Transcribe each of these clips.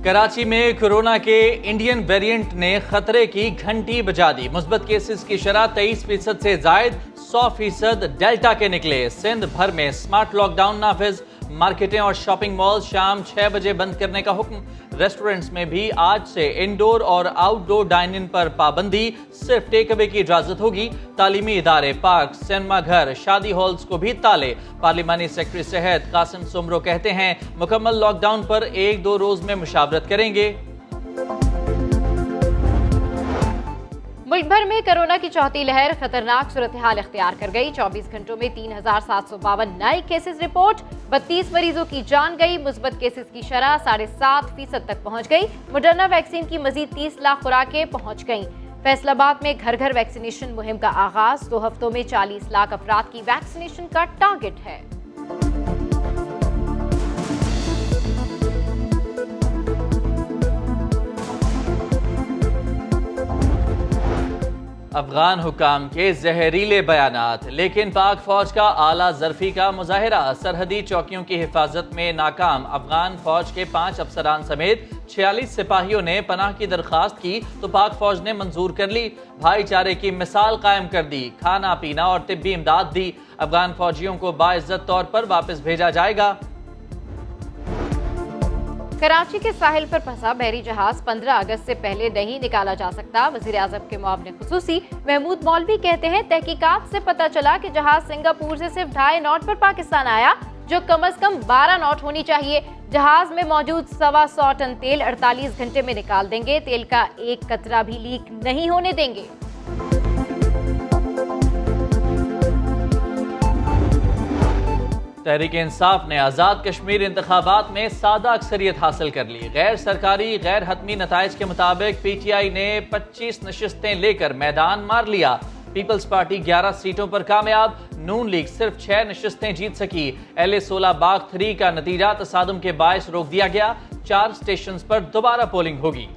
कराची में कोरोना के Indian variant ने खतरे की घंटी बजा दी। मुस्बत केसेस की शरह 23% से जायद, 100% डेल्टा के निकले। सिंध भर में स्मार्ट लॉकडाउन नाफिज। मार्केटें और शॉपिंग मॉल शाम 6 बजे बंद करने का हुक्म। रेस्टोरेंट्स में भी आज से इंडोर और आउटडोर डाइनिंग पर पाबंदी, सिर्फ टेक अवे की इजाजत होगी। तालीमी इदारे, पार्क, सिनेमा घर, शादी हॉल्स को भी ताले। पार्लिमानी सेक्रेटरी सेहत कासिम सुमरो कहते हैं मुकम्मल लॉकडाउन पर 1-2 रोज में मुशावरत करेंगे। मुल्क भर में कोरोना की चौथी लहर खतरनाक सूरत हाल इख्तियार कर गई। 24 घंटों में 3752 नए केसेस रिपोर्ट, 32 मरीजों की जान गई। मुस्बत केसेस की शरह 7.5% तक पहुंच गई। मॉडर्ना वैक्सीन की मजीद 30 लाख खुराकें पहुंच गईं। फैसलाबाद में घर घर वैक्सीनेशन मुहिम का आगाज। 2 हफ्तों में 40 लाख अफराद की वैक्सीनेशन का टारगेट है। अफगान हुकाम के जहरीले बयानात, लेकिन पाक फौज का आला ज़र्फी का मुजाहिरा। सरहदी चौकियों की हिफाजत में नाकाम अफगान फौज के 5 अफसरान समेत 46 सिपाहियों ने पनाह की दरख्वास्त की तो पाक फौज ने मंजूर कर ली। भाईचारे की मिसाल कायम कर दी, खाना पीना और तिब्बी इमदाद दी। अफगान फौजियों को बाइज्जत तौर पर वापस भेजा जाएगा। कराची के साहिल पर फंसा बहरी जहाज 15 अगस्त से पहले नहीं निकाला जा सकता। वज़ीर आज़म के मुआविन खुसूसी महमूद मौलवी कहते हैं तहकीकात से पता चला कि जहाज सिंगापुर से सिर्फ 2.5 नॉट पर पाकिस्तान आया, जो कम से कम 12 नॉट होनी चाहिए। जहाज में मौजूद 125 टन तेल 48 घंटे में निकाल देंगे। तेल का एक कतरा भी लीक नहीं होने देंगे। तहरीक इंसाफ ने आज़ाद कश्मीर इंतखाबात में सादा अक्सरियत हासिल कर ली। गैर सरकारी गैर हतमी नताइज के मुताबिक PTI ने 25 नशिस्तें लेकर मैदान मार लिया। पीपल्स पार्टी 11 सीटों पर कामयाब। नून लीग सिर्फ 6 नशिस्तें जीत सकी। LA16 बाग 3 का नतीजा तसादुम के बायस रोक दिया गया। 4 स्टेशन पर दोबारा पोलिंग होगी।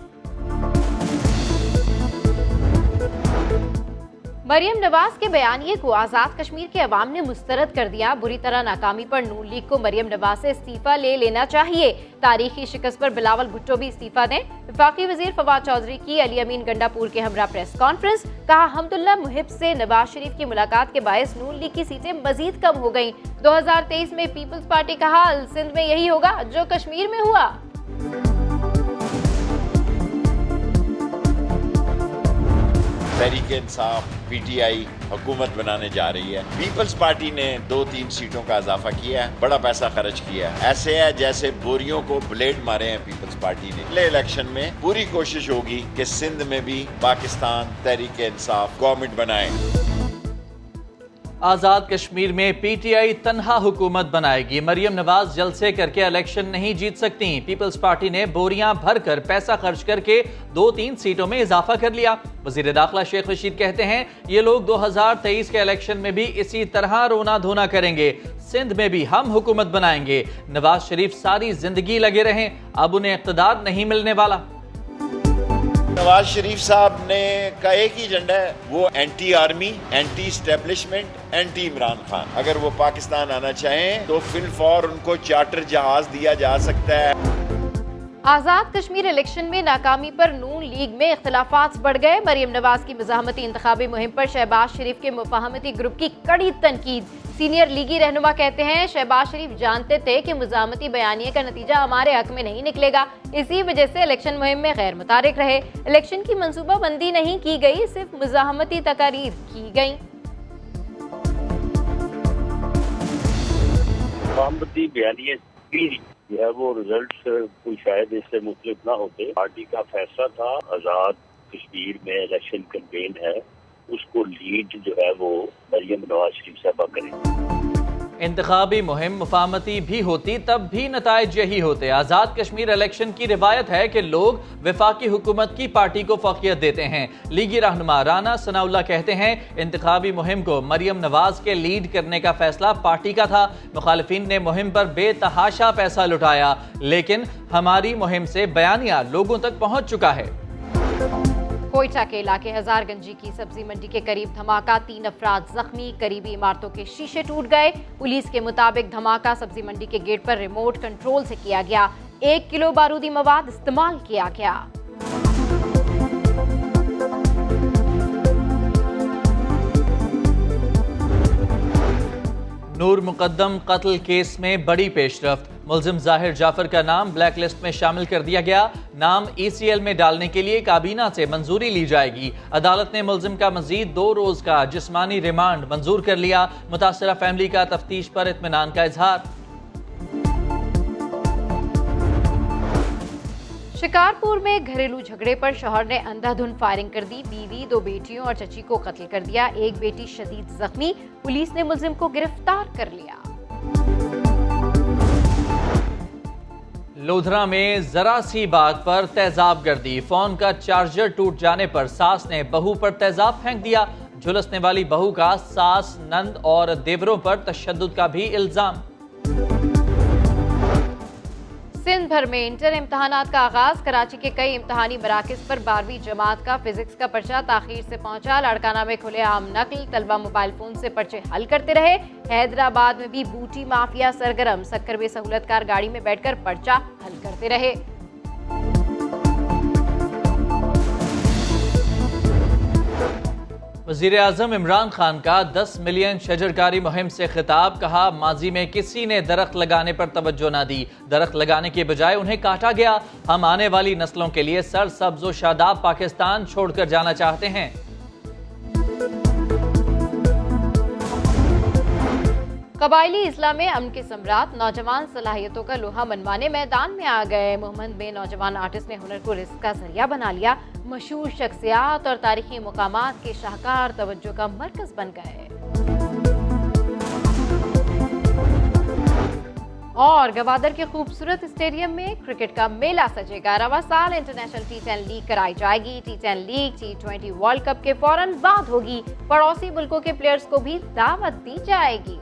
मरियम नवाज के बयानिए को आजाद कश्मीर के अवाम ने मुस्तरद कर दिया। बुरी तरह नाकामी पर नून लीग को मरियम नवाज से इस्तीफा ले लेना चाहिए। तारीखी शिकस्त पर बिलावल भुट्टो भी इस्तीफा दें। वफाकी वजीर फवाद चौधरी की अली अमीन गंडापुर के हमरा प्रेस कॉन्फ्रेंस। कहा हमदुल्ला मुहिब से नवाज शरीफ की मुलाकात के बायस नून लीग की सीटें मजीद कम हो गईं। 2023 में पीपल्स पार्टी कहा सिंध में यही होगा जो कश्मीर में हुआ। तहरीक इंसाफ PTI हुकूमत बनाने जा रही है। पीपल्स पार्टी ने 2-3 सीटों का इजाफा किया है, बड़ा पैसा खर्च किया है। ऐसे है जैसे बोरियों को ब्लेड मारे हैं पीपल्स पार्टी ने। अगले इलेक्शन में पूरी कोशिश होगी कि सिंध में भी पाकिस्तान तहरीक इंसाफ गवर्नमेंट बनाए। आज़ाद कश्मीर में PTI तन्हा हुकूमत बनाएगी। मरियम नवाज जलसे करके इलेक्शन नहीं जीत सकती। पीपल्स पार्टी ने बोरियां भरकर पैसा खर्च करके 2-3 सीटों में इजाफा कर लिया। वजीर दाखिला शेख रशीद कहते हैं ये लोग 2023 के इलेक्शन में भी इसी तरह रोना धोना करेंगे। सिंध में भी हम हुकूमत बनाएंगे। नवाज शरीफ सारी जिंदगी लगे रहें, अब उन्हें इक़्तिदार नहीं मिलने वाला। नवाज शरीफ साहब ने का एक ही एजेंडा है, वो anti army, anti establishment, anti Imran Khan. अगर वो पाकिस्तान आना चाहें तो फिलफौर उनको चार्टर जहाज दिया जा सकता है। आज़ाद कश्मीर इलेक्शन में नाकामी पर नून लीग में इख्तिलाफात बढ़ गए। मरियम नवाज की मज़ाहमती इंतखाबी मुहिम पर शहबाज शरीफ के मुफाहमती ग्रुप की कड़ी तनकीद। सीनियर लीगी रहनुमा कहते हैं शहबाज शरीफ जानते थे कि मुज़ाहमती बयानिए का नतीजा हमारे हक में नहीं निकलेगा, इसी वजह से इलेक्शन मुहिम में गैर मुतारिक रहे। इलेक्शन की मनसूबाबंदी नहीं की गई, सिर्फ मुज़ाहमती तकारीर की गई। मुफाहमती बयानिए जो है वो रिजल्ट कोई शायद इससे मुख्तलिफ ना होते। पार्टी का फैसला था आज़ाद कश्मीर में इलेक्शन कैंपेन है, उसको लीड जो है वो मरियम नवाज शरीफ साहबा करें। इंतखाबी मुहिम मुफाहमती भी होती तब भी नताइज यही होते। आज़ाद कश्मीर इलेक्शन की रिवायत है कि लोग वफाकी हुकूमत की पार्टी को फौकियत देते हैं। लीगी रहनुमा राना सनाउल्लाह कहते हैं इंतखाबी मुहिम को मरियम नवाज के लीड करने का फैसला पार्टी का था। मुखालिफिन ने मुहिम पर बेतहाशा पैसा लुटाया, लेकिन हमारी मुहिम से बयानिया लोगों तक पहुंच चुका है। कोयटा के इलाके हजारगंजी की सब्जी मंडी के करीब धमाका, 3 अफराद जख्मी, करीबी इमारतों के शीशे टूट गए। पुलिस के मुताबिक धमाका सब्जी मंडी के गेट पर रिमोट कंट्रोल से किया गया। 1 किलो बारूदी मवाद इस्तेमाल किया गया। नूर मुकद्दम कत्ल केस में बड़ी पेशरफ्त, मुल्जिम जाहिर जाफर का नाम ब्लैक लिस्ट में शामिल कर दिया गया। नाम ECL में डालने के लिए काबीना से मंजूरी ली जाएगी। अदालत ने मुल्जिम का मजीद 2 रोज का जिस्मानी रिमांड मंजूर कर लिया। मुतासरा फैमिली का तफ्तीश पर इत्मीनान का इजहार। शिकारपुर में घरेलू झगड़े पर शौहर ने अंधाधुंध फायरिंग कर दी। बीवी, 2 बेटियों और चची को कत्ल कर दिया। एक बेटी शदीद जख्मी, पुलिस ने मुल्जिम को गिरफ्तार कर लिया। लोधरा में जरा सी बात पर तेजाब गर्दी, फोन का चार्जर टूट जाने पर सास ने बहू पर तेजाब फेंक दिया। झुलसने वाली बहू का सास, नंद और देवरों पर तशद्दुद का भी इल्जाम। सिंध भर में इंटर इम्तहानात का आगाज, कराची के कई इम्तहानी मराकज पर 12वीं जमात का फिजिक्स का पर्चा ताखीर से पहुंचा। लाड़काना में खुले आम नकल, तलबा मोबाइल फोन से पर्चे हल करते रहे। हैदराबाद में भी बूटी माफिया सरगर्म, सक्कर में सहूलतकार गाड़ी में बैठकर पर्चा हल करते रहे। वज़ीर आज़म इमरान खान का 10 मिलियन शजरकारी मुहिम से खिताब, कहा माजी में किसी ने दरख्त लगाने पर तवज्जो ना दी, दरख्त लगाने के बजाय उन्हें काटा गया। हम आने वाली नस्लों के लिए सरसब्ज व शादाब पाकिस्तान छोड़कर जाना चाहते हैं। कबायली इस्लाह में अमन के सम्राट, नौजवान सलाहियतों का लोहा मनवाने मैदान में आ गए। मोहम्मद में नौजवान आर्टिस्ट ने हुनर को रिस्क का जरिया बना लिया। मशहूर शख्सियात और तारीखी मुकामात के शाहकार तवज्जो का मरकज बन गए। और गवादर के खूबसूरत स्टेडियम में क्रिकेट का मेला सजेगा। रवा साल इंटरनेशनल T10 लीग कराई जाएगी। T10 league T20 world cup के फौरन बाद होगी। पड़ोसी मुल्कों के प्लेयर्स को भी दावत दी जाएगी।